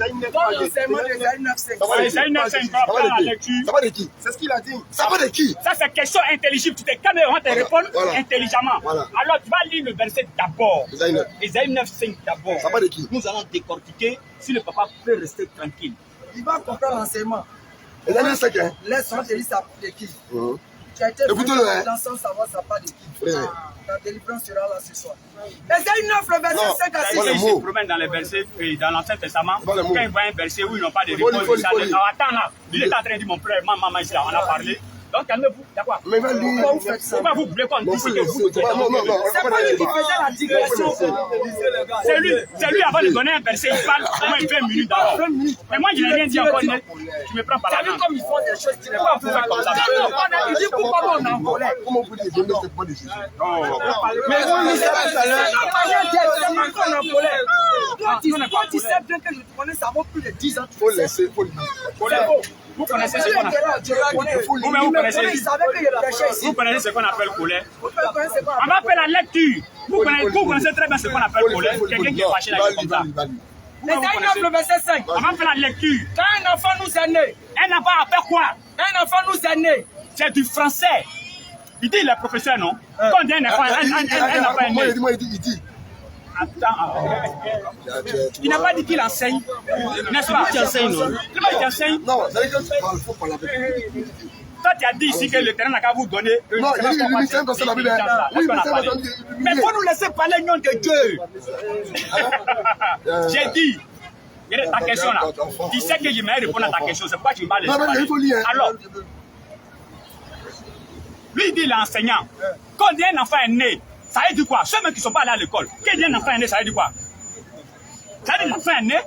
l'enseignement d'Ésaïe 9.5. Ésaïe 9.5, la lecture. Ça va de qui? C'est ce qu'il a dit. Ça va de qui? Ça, c'est question intelligible. Tu te calmes et on va te répondre intelligemment. Voilà. Alors, tu vas lire le verset d'abord. Ésaïe 9.5 d'abord. Ça va de qui? Nous allons décortiquer si le papa peut rester tranquille. Il va comprendre l'enseignement. Ésaïe 9.5, hein? Laisse-moi te dire ça de qui. Tu as été Écoutez-le, hein? sans savoir ça part de qui. Frère. Ta délivrance sera là ce soir. Ésaïe 9, le verset 5 à 6. Ils se promènent dans les versets, dans l'Ancien Testament. Quand ils voient un verset où ils n'ont pas de réponse, ils disent, attends là, il est en train de dire mon frère, maman ici là, on a parlé. Donc calmez-vous, d'accord? Mais va lire. Pourquoi vous voulez qu'on dise que vous... C'est pas lui qui faisait la digression. C'est lui avant de donner un verset, il parle au moins 20 minutes d'abord. Mais moi je n'ai rien dit encore, tu me prends par la Tu as vu main. comme ils font des choses qui ne Pourquoi vous faites comme ça? il dit pourquoi on est en colère. Comment vous dites que je ne sais pas de Jésus? Mais vous ne savez pas tout à l'heure. On est en colère. Toi, tu sais bien que je te connais, ça vaut plus de 10 ans. Il faut laisser, il faut le dire. Vous connaissez ce qu'on appelle... Vous connaissez ce qu'on appelle colère. On va faire la lecture. Vous connaissez très bien ce qu'on appelle colère. Quelqu'un qui est fâché là, comme ça. Ésaïe 9, le verset 5. On va faire la lecture. Quand un enfant nous est né, Un enfant a fait quoi? un enfant nous est né. C'est du français. Il dit le professeur, non? Quand on dit un enfant est né. Moi, il dit. Attends. Il n'a pas dit qu'il enseigne. N'est-ce pas? Tu enseignes, non? Il n'a pas dit qu'il enseigne. Non, c'est que il faut parler avec lui. Toi, tu as dit ici que le terrain n'a qu'à vous donner. Non, il a dit que lui, c'est un conseil de la Bible. Oui, mais c'est un conseil de la Bible. Mais il faut nous laisser parler, nom de Dieu. J'ai dit. Ta question là. Tu sais que je vais répondre à ta question. C'est pourquoi tu m'as laissé parler. Il faut lire. Alors, lui il dit l'enseignant. Quand on dit un enfant est né, ça veut dire quoi? Ceux qui ne sont pas allés à l'école. Quand on dit un enfant est né, ça veut dire quoi? Ça veut dire l'enfant est né,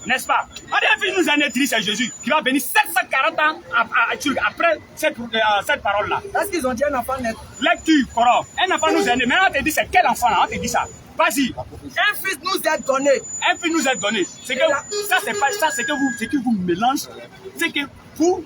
n'est-ce pas? On dit un fils nous est né, c'est Jésus, qui va venir 740 ans après cette parole-là. Est-ce qu'ils ont dit un enfant net? Lecture, Coran. Un enfant nous est né. Maintenant, on te dit c'est quel enfant là? On te dit ça. Vas-y. Un fils nous est donné. Un fils nous est donné. C'est que ça, c'est pas ça, c'est que vous mélangez. C'est que vous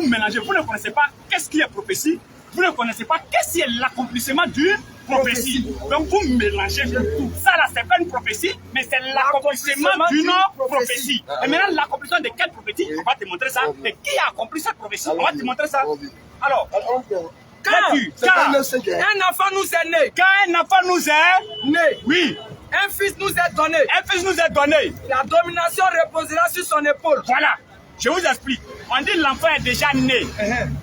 mélangez. Vous ne connaissez pas qu'est-ce qui est prophétie. Vous ne connaissez pas qu'est-ce qui est l'accomplissement d'une prophétie. Donc vous mélangez tout. Ça là, c'est pas une prophétie, mais c'est l'accomplissement d'une prophétie. Et maintenant, l'accomplissement de quelle prophétie? On va te montrer ça. Et qui a accompli cette prophétie? On va te montrer ça. Alors, quand un enfant nous est né. Quand un enfant nous est né. Oui. Un fils nous est donné. Un fils nous est donné. La domination reposera sur son épaule. Voilà. Je vous explique. On dit l'enfant est déjà né.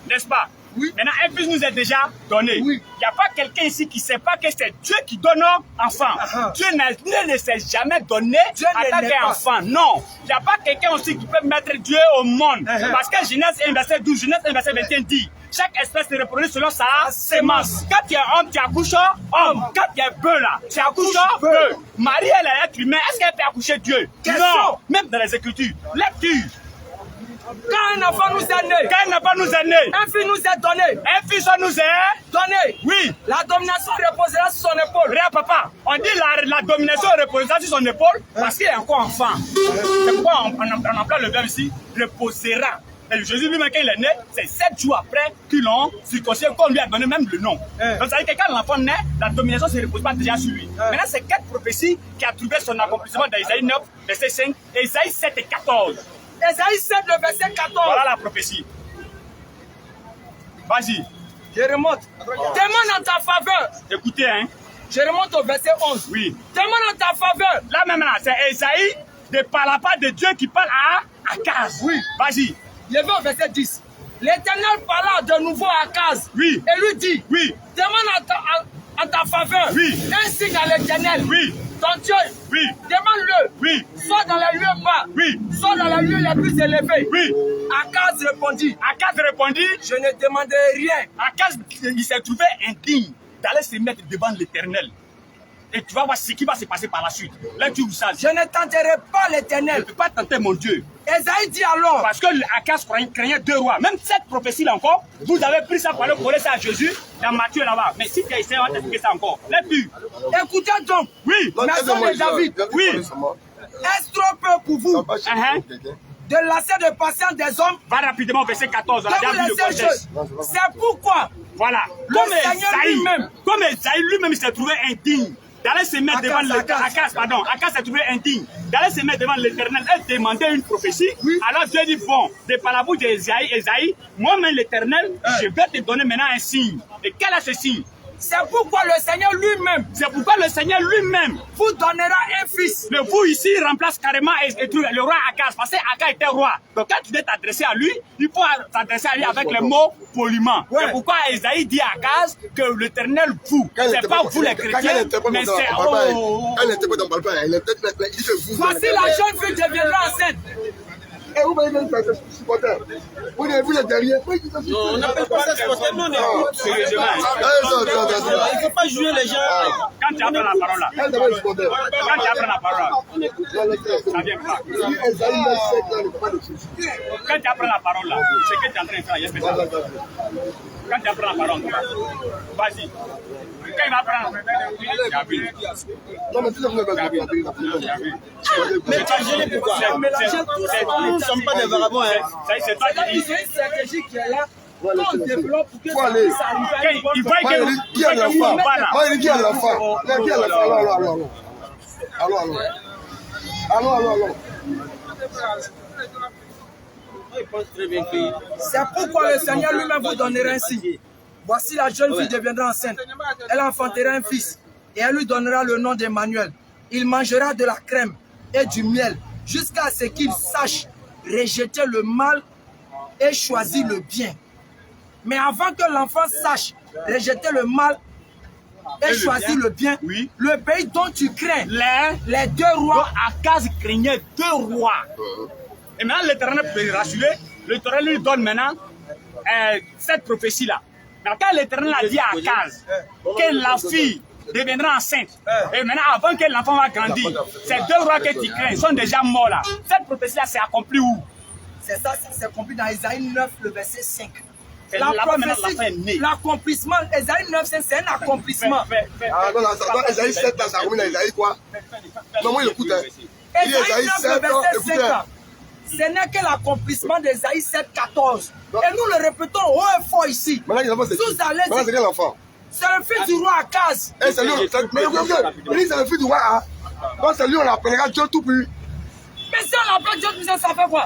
N'est-ce pas? Oui. Maintenant, un fils nous est déjà donné. Oui. Il n'y a pas quelqu'un ici qui ne sait pas que c'est Dieu qui donne enfant. Dieu ne s'est jamais donné à tant qu'enfant. Non. Il n'y a pas quelqu'un aussi qui peut mettre Dieu au monde. Parce que Genèse 1, verset 12, Genèse 1, verset 21 dit chaque espèce se reproduit selon sa sémence. Quand tu es homme, tu accouches homme. Quand tu es bœuf là, tu accouches bœuf. Marie, elle est être humain. Est-ce qu'elle peut accoucher Dieu? Non. Même dans les Écritures. Lecture. Quand un enfant nous est né. Quand un enfant nous est né. Un fils nous est donné. Un fils nous est donné. Oui. La domination reposera sur son épaule. Regarde papa, on dit la domination reposera sur son épaule parce qu'il est encore enfant. C'est pourquoi on emploie le verbe ici, reposera. Et Jésus lui-même quand il est né, c'est 7 jours après qu'ils l'ont circoncis, qu'on lui a donné même le nom. Donc ça veut dire que quand l'enfant naît, la domination ne se repose pas déjà sur lui. Maintenant c'est quelle prophétie qui a trouvé son accomplissement dans Isaïe 9, verset 5, et Isaïe 7 et 14. Isaïe 7, le verset 14. Voilà la prophétie. Vas-y. Je remonte. Demande en ta faveur. Écoutez, hein. Je remonte au verset 11. Oui. Demande en ta faveur. Là même là, c'est Isaïe de par la part de Dieu qui parle à Akaz. Oui. Vas-y. Je vais au verset 10. L'Éternel parla de nouveau à Akaz. Oui. Et lui dit. Oui. Demande en ta faveur. Oui. Un signe à l'Éternel. Oui. Ton Dieu. Oui. Demande-le. Oui. Soit dans les lieux bas. Oui. Soit dans les lieux les plus élevés. Oui. Akaz répondit. Akaz répondit. Je ne demanderai rien. Akaz, il s'est trouvé indigne d'aller se mettre devant l'Éternel. Et tu vas voir ce qui va se passer par la suite. Là, tu sais. Je ne tenterai pas l'Éternel. Je ne peux pas tenter mon Dieu. Esaïe dit alors. Parce que Akaz craignait 2 rois. Même cette prophétie-là encore, vous avez pris ça pour aller coller ça à Jésus dans Matthieu là-bas. Mais si tu as essayé, on va t'expliquer ça encore. Lecture. Écoutez donc. Oui. Maison de David. Oui. Est-ce trop peu pour vous de lasser de patience des hommes? Va rapidement au verset 14. C'est pourquoi. Voilà. Comme Esaïe lui-même, il s'est trouvé indigne d'aller se mettre devant Akaz, pardon, Akaz s'est trouvé indigne, d'aller se mettre devant l'Éternel et demander une prophétie. Alors Dieu dit, bon, de par la bouche d'Esaïe, moi-même l'Éternel, je vais te donner maintenant un signe. Et quel est ce signe? C'est pourquoi le Seigneur lui-même, vous donnera un fils. Le vous ici remplace carrément le roi Akaz, parce que Akaz était roi. Donc quand tu dois t'adresser à lui, il faut t'adresser à lui avec le mot poliment. C'est pourquoi Esaïe dit à Akaz que l'Éternel vous, c'est pas vous les chrétiens, mais c'est voici la jeune fille deviendra enceinte. Et vous voyez que c'est supporter. Vous avez vu les derrière. On n'appelle pas ça supporter, non, sérieusement. Il ne faut pas jouer les gens. Quand tu apprends la parole là, quand tu apprends la parole là, ça vient pas. Quand tu apprends la parole là, c'est que tu es en train de faire, il y a ça. Quand tu apprends la parole, vas-y. Quand il va apprendre, non, mais tu mais tu as gêné pourquoi? Nous ne sommes pas des vagabonds. C'est pas une stratégie qui est là. On développe pour que ça aller. arrive. Il voit que qui est l'enfant? Moi, il dit à l'enfant. Qui est l'enfant? Allons. C'est pourquoi le Seigneur lui-même vous donnera un signe. Voici la jeune fille deviendra enceinte. Elle enfantera un fils et elle lui donnera le nom d'Emmanuel. Il mangera de la crème et du miel jusqu'à ce qu'il sache rejeter le mal et choisir le bien. Mais avant que l'enfant sache rejeter le mal et choisir le bien, le pays dont tu crains, les deux rois, Akaz craignait deux rois. Et maintenant l'Éternel peut rassurer, l'Éternel lui donne maintenant cette prophétie-là. Quand l'Éternel a dit à Akaz que la fille deviendra enceinte, et maintenant avant que l'enfant va grandir, ces deux rois que tu crains sont déjà morts là. Cette prophétie-là s'est accomplie où? C'est ça, c'est accompli dans Isaïe 9, le verset 5. L'accomplissement, Isaïe 9, c'est un accomplissement. Ah non, Isaïe 7, ça remet dans Isaïe quoi? Non, moi, il écoute. Isaïe 9, le verset 5. Ce n'est que l'accomplissement d'Esaïe 7, 14. Et nous le répétons haut et fort ici. Maintenant, c'est quel enfant? C'est le fils du roi Akaz. C'est lui, c'est le fils du roi. Donc c'est lui, on l'appellera Dieu tout puissant. Mais si on l'appelle Dieu tout puissant, ça fait quoi?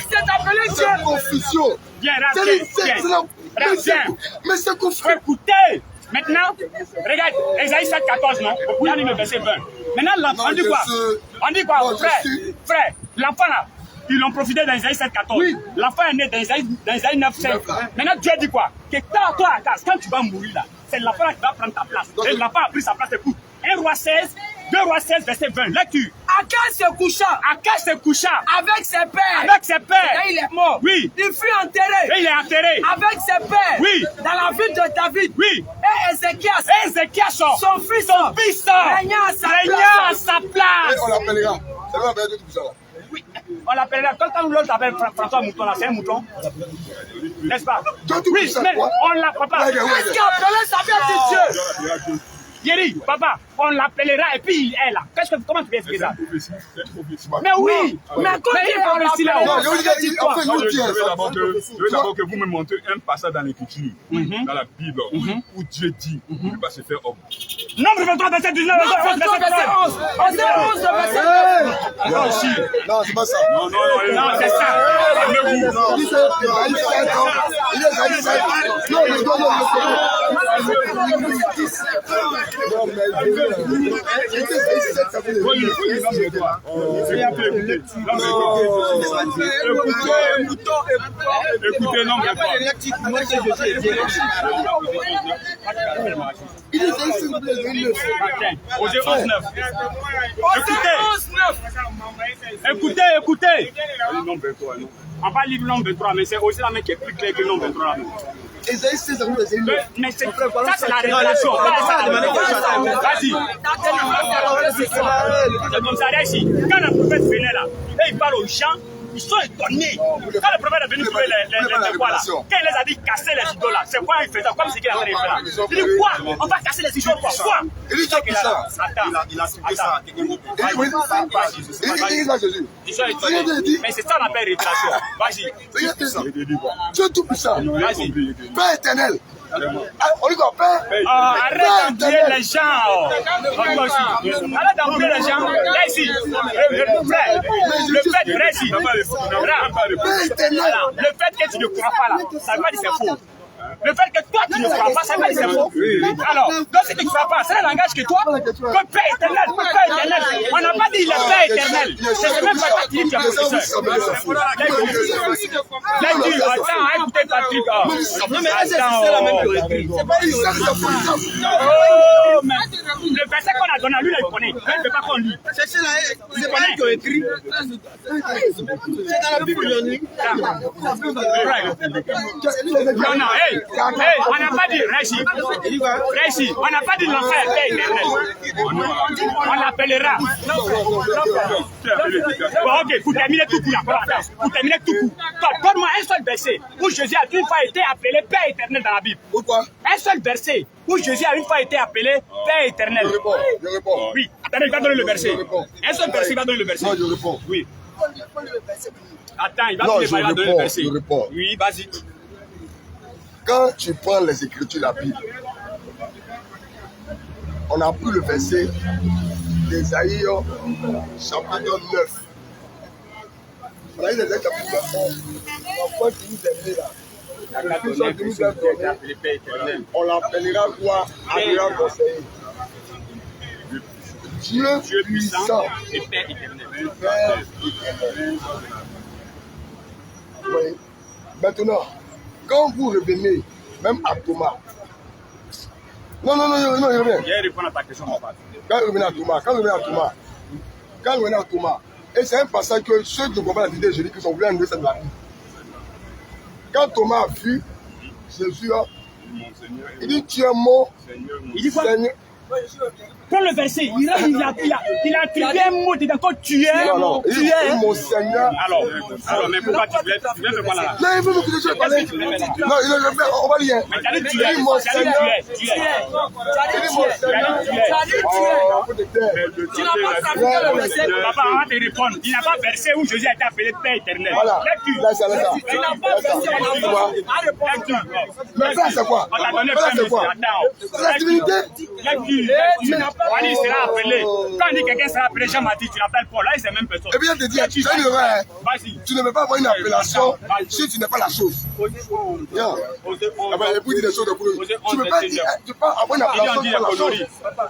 C'est appelé Dieu. C'est confusion. Mais c'est confusion. Écoutez, maintenant, regarde, Esaïe 7, 14, non? Regardez le verset 20. Maintenant, l'enfant, on dit quoi? On dit quoi? Frère, l'enfant là, ils l'ont profité dans Isaïe 7, 14. L'enfant est né dans Isaïe 9, 5. Maintenant, Dieu dit quoi? Que toi, Akaz, quand tu vas mourir là, c'est l'enfant qui va prendre ta place. Et l'enfant a pris sa place. Écoute, 1 roi 16, 2 rois 16, verset 20. Lecture. Akaz se coucha avec ses pères. Et il est mort. Oui. Il fut enterré. Et il est enterré. Avec ses pères. Oui. Dans la ville de David. Oui. Et Ézéchias, son fils, régna à sa place. Et on l'appellera. C'est lui l'appellera tout ça là. Oui. On l'appellera. Quand l'autre s'appelle François Mouton, là, c'est un mouton. N'est-ce pas? Oui, mais on l'appelle pas. Est-ce qu'appeler ça vient de Dieu? Yeri, papa, on l'appellera et puis il est là. Comment tu peux expliquer ça? Mais oui, mais quand il parle de silence, je veux d'abord que vous me montrez un passage dans l'Écriture, dans la Bible, où Dieu dit qu'il ne peut pas se faire homme. Nombre 23, verset 19, verset 11. Non, c'est pas ça. Non, c'est ça. Écoutez, non, écoutez. On va lire le nombre 23, mais c'est aussi la main qui est plus claire que le nombre 23. Mais ça, c'est la révélation. Vas-y. C'est comme ça, ici. Quand le prophète venait là, et il parle aux gens, ils sont étonnés. Quand le prophète est venu trouver les quoi là, quand il les a dit casser les idoles là, c'est quoi il faisait? Comme ce qu'il est en train de faire là. Il dit quoi? On va casser les idoles, pourquoi? Il dit ça. Il a cité ça. Mais c'est ça la paix révélation. Vas-y. Dieu tout puissant. Vas-y. Père éternel. On dit quoi, Père? Arrête d'embrouiller les gens. Arrête d'embrouiller les gens. Là, ici, le fait, ici, le fait que tu ne crois pas là, ça veut pas dire que c'est faux. Le fait que toi tu ne crois pas, ça veut dire que c'est faux. Alors, donc si tu ne crois pas, c'est le langage que toi, que Père éternel, on n'a pas dit le Père éternel. C'est même pas Patrick qui a professeur. Attends, écoutez Patrick. Non, mais c'est la même chose. C'est pas une oh, mais le verset qu'on a donné à lui, il connaît. Il ne veut pas qu'on lit. C'est pas lui qui a écrit. C'est dans la Bible. Non, hey, on n'a pas dit Réchi, on n'a pas dit l'enfer éternel. On l'appellera. Bon, ok, pour terminer tout court, pour terminer tout court. Donne-moi un seul verset où Jésus a une fois été appelé Père éternel dans la Bible. Pourquoi? Un seul verset où Jésus a une fois été appelé Père éternel. Je réponds. Oui, attendez, il va donner le verset. Un seul verset, il va donner le verset. Non, je réponds. Oui. Attends, il va donner le verset. Je réponds. Oui, vas-y. Quand tu prends les Écritures de la Bible, on a pris le verset d'Ésaïe, chapitre 9. On a eu les chapitre 9. On l'appellera quoi? Admirable conseiller. Dieu puissant et Père éternel. Oui. Maintenant, quand vous revenez, même à Thomas. Non, il revient. Je vais répondre à ta question, mon père. Quand vous revenez à Thomas, et c'est un passage que ceux qui ne comprennent pas la vidéo de Jésus qui sont voulu enlever ça de la Bible. Quand Thomas a vu Jésus, il dit tu es mon Seigneur. Prends le verset, il a attribué un mot dedans quand tu es. Non, il dit mon Seigneur. Alors, mais pourquoi tu viens me voir là? Non, il veut me coucher, je vais parler. Non, on va lire. Mais il dit mon Seigneur. Tu es mon Seigneur. Tu n'as pas traduit le verset. Papa, on va te répondre. Il n'a pas versé où Jésus a été appelé Père éternel. Voilà. Lecture. Il n'a pas versé. Mais ça, c'est quoi? On t'a donné Ça, c'est quoi? Attends. La divinité. Lecture. Il sera appelé. Quand on dit quelqu'un sera appelé Jean-Baptiste, tu l'appelles Paul. Là, c'est la même personne. Et bien, je te dis, tu sais, tu ne peux pas avoir une appellation si tu n'es pas la chose. Bien. L'époux dit des choses de pour eux. Tu ne peux pas avoir une appellation sur la chose.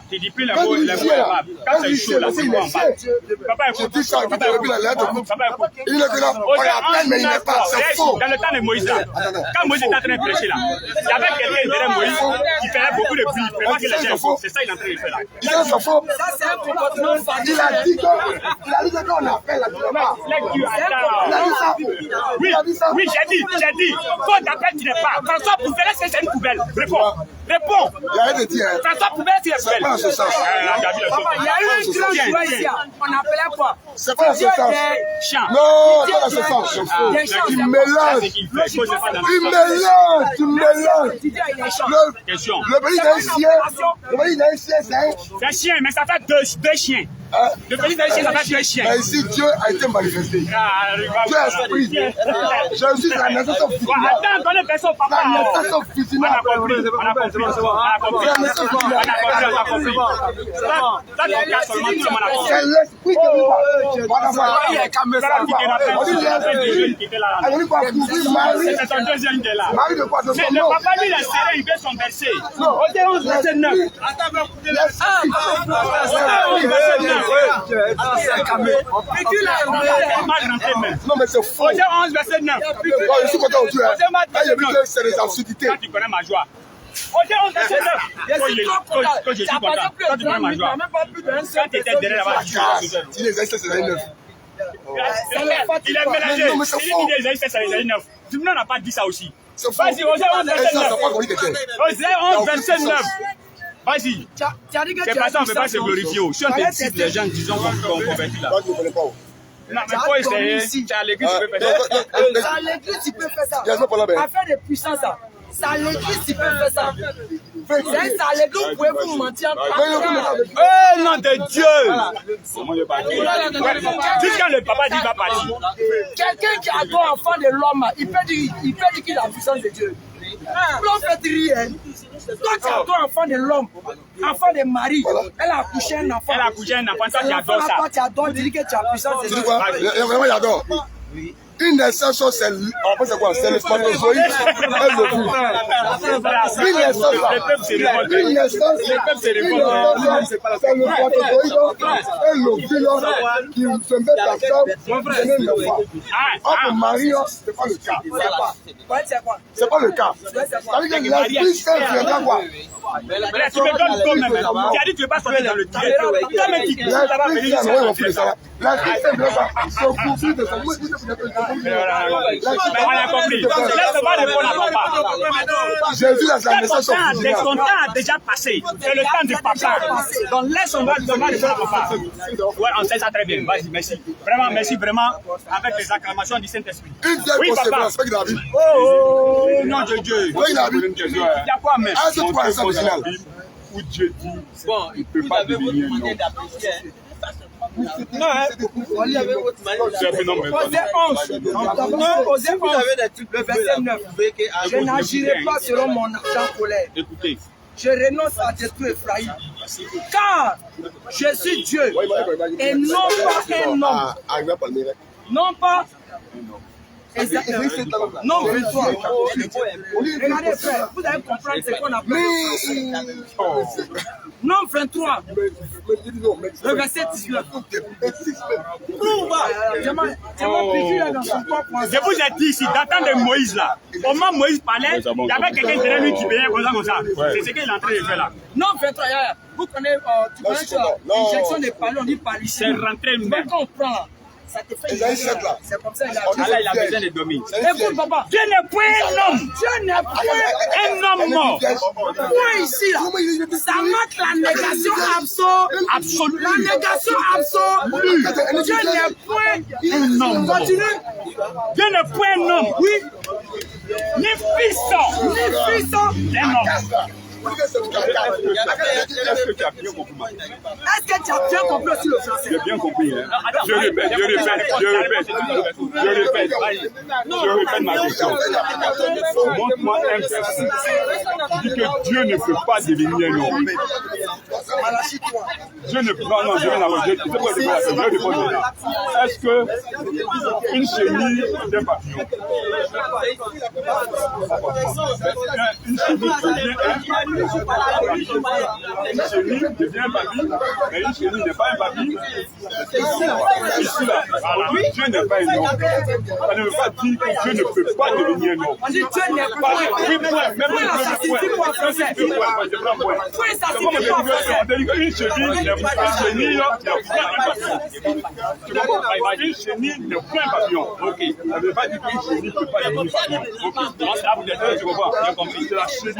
Tu dis plus les mots arabes. Quand c'est chaud, là, c'est quoi en bas? Papa, je dis ça, tu te revis la lettre. Il est que là, on l'appelle, mais il n'est pas. C'est faux. Dans le temps de Moïse, quand Moïse était en train de prêcher là, il y avait quelqu'un derrière Moïse qui faisait beaucoup de bruit. C'est ça qu'il est en train de faire là. C'est faux. Il a dit qu'on appelle la Bible. Oui, j'ai dit. Quand t'appelles, tu n'es pas. François Poubelle, c'est une poubelle. Réponds. Il y a rien de dire. François Poubelle, c'est une poubelle. C'est pas dans ce sens. Il y a eu un grand joueur ici. On appelait quoi? C'est pas dans ce sens. Non, pas dans ce sens. Tu mélanges. Le pays d'un chien, c'est un chien, mais ça fait deux chiens. Le pays d'un chien, ça fait deux chiens. Mais ici, Dieu a été manifesté. Dieu est esprit. Jésus, la naissance physique. Attends, donne le verset au papa. La naissance physique. On a compris. C'est l'esprit que nous c'est ton deuxième de là. Marie de quoi? Mais le papa, lui, il a serré, il veut son verset. Au 11, verset 9. Non, mais c'est faux. Au 11, verset 9. Je suis content aujourd'hui. J'ai vu que c'est des absurdités. Quand tu connais ma joie. Au 11, verset 9. Quand je suis content. Quand tu connais ma joie. Quand tu étais derrière là-bas, Si les essais, c'est les 9. Il est mélangé. Il dit les essais, c'est les 9. Tu n'as pas dit ça aussi. Vas-y, au 11, verset 9. Au 11, verset 9. Vas-y. C'est pas ça, on ne peut pas se glorifier. Si on te cite les gens disons qu'on convertit là. Non, mais faut essayer. C'est à l'église, tu peux faire ça. C'est à l'église, tu peux faire ça. Affaire de puissance, ça. C'est à l'église, tu peux faire ça. C'est à l'église, vous pouvez vous mentir. Oh, nom de Dieu! Jusqu'à le papa dit va partir. Quelqu'un qui adore enfant de l'homme, il peut dire qu'il a la puissance de Dieu. Prophète rien. Toi, tu as toi, enfant de l'homme, enfant de Marie. Elle a accouché un enfant. Elle a accouché un enfant, toi tu adores ça. Toi, tu adores, tu dis que tu as puissance. Tu dis quoi? Vraiment, j'adore. Une naissance, c'est c'est quoi? C'est le spermatozoïde et l'ovule. Une naissance, c'est le spermatozoïde et l'ovule qui se mettent ensemble pour donner l'enfant. Or, Marie, c'est pas le cas. C'est pas le cas. C'est-à-dire que l'esprit saint viendra quoi? Mais tu me donnes toi-même. Tu as dit que tu ne veux pas sortir dans le dieu. Toi-même, tu dis que ça va venir. L'esprit saint viendra se couvrir de son. On a compris. Laisse-moi répondre à papa. Jésus a sa naissance originale. Ton temps a déjà passé. C'est le temps du papa. Donc laisse-moi répondre à papa. Ouais, on sait ça très bien. Vas-y, merci. Vraiment, merci vraiment avec les acclamations du Saint-Esprit. Oui, papa. Oh, non de Dieu. Il y a quoi même? Où Dieu dit, bon, il ne peut pas devenir un homme. Non, Osée 11, le verset 9. Je n'agirai pas selon mon ardente colère. Écoutez. Je renonce à détruire Ephraïm. Car je suis Dieu et non pas un homme. Non pas. Non, 23. Regardez, frère, vous allez comprendre ce qu'on appelle. Non, 23. Le verset 19. Je vous ai dit ici, datant de Moïse là, comment Moïse parlait, il y avait quelqu'un derrière lui qui veillait comme ça. C'est ce qu'il est en train de faire là. Non, 23, vous connaissez, tu connais l'injection des palais, on dit palais. C'est rentré même. Quand on prend, ça te fait c'est comme ça, il a besoin de dormir. Écoute, papa. Dieu n'est point un homme. Dieu n'est point un homme mort. Point ici, là. Ça marque la négation absolue. La négation absolue. Dieu n'est point un homme. Continue. Dieu n'est point un homme. Oui. Ni fils d'un homme. Est-ce que tu as bien compris? Est-ce que tu as bien compris aussi le français? J'ai bien compris. Hein? Je répète ma question. Montre-moi un verset qui dit que Dieu ne peut pas devenir un homme. Dieu ne peut pas. Non, je vais l'avoir. Je vais répondre maintenant. Est-ce que une chenille est un papillon? Une chenille une chenille devient un papy, mais une chenille n'est pas un papy. Ici, là, Dieu n'est pas un homme. Ça ne veut pas dire que Dieu ne peut pas devenir un homme. On dit Dieu n'est pas un homme. Oui, point. Ça signifie quoi en français? On dit qu'une chenille n'est pas un papillon. Une chenille n'est pas un papillon. Ok. Ça ne veut pas dire qu'une chenille ne peut pas devenir un papillon. Ok. Tu comprends? Bien compris. C'est la chenille.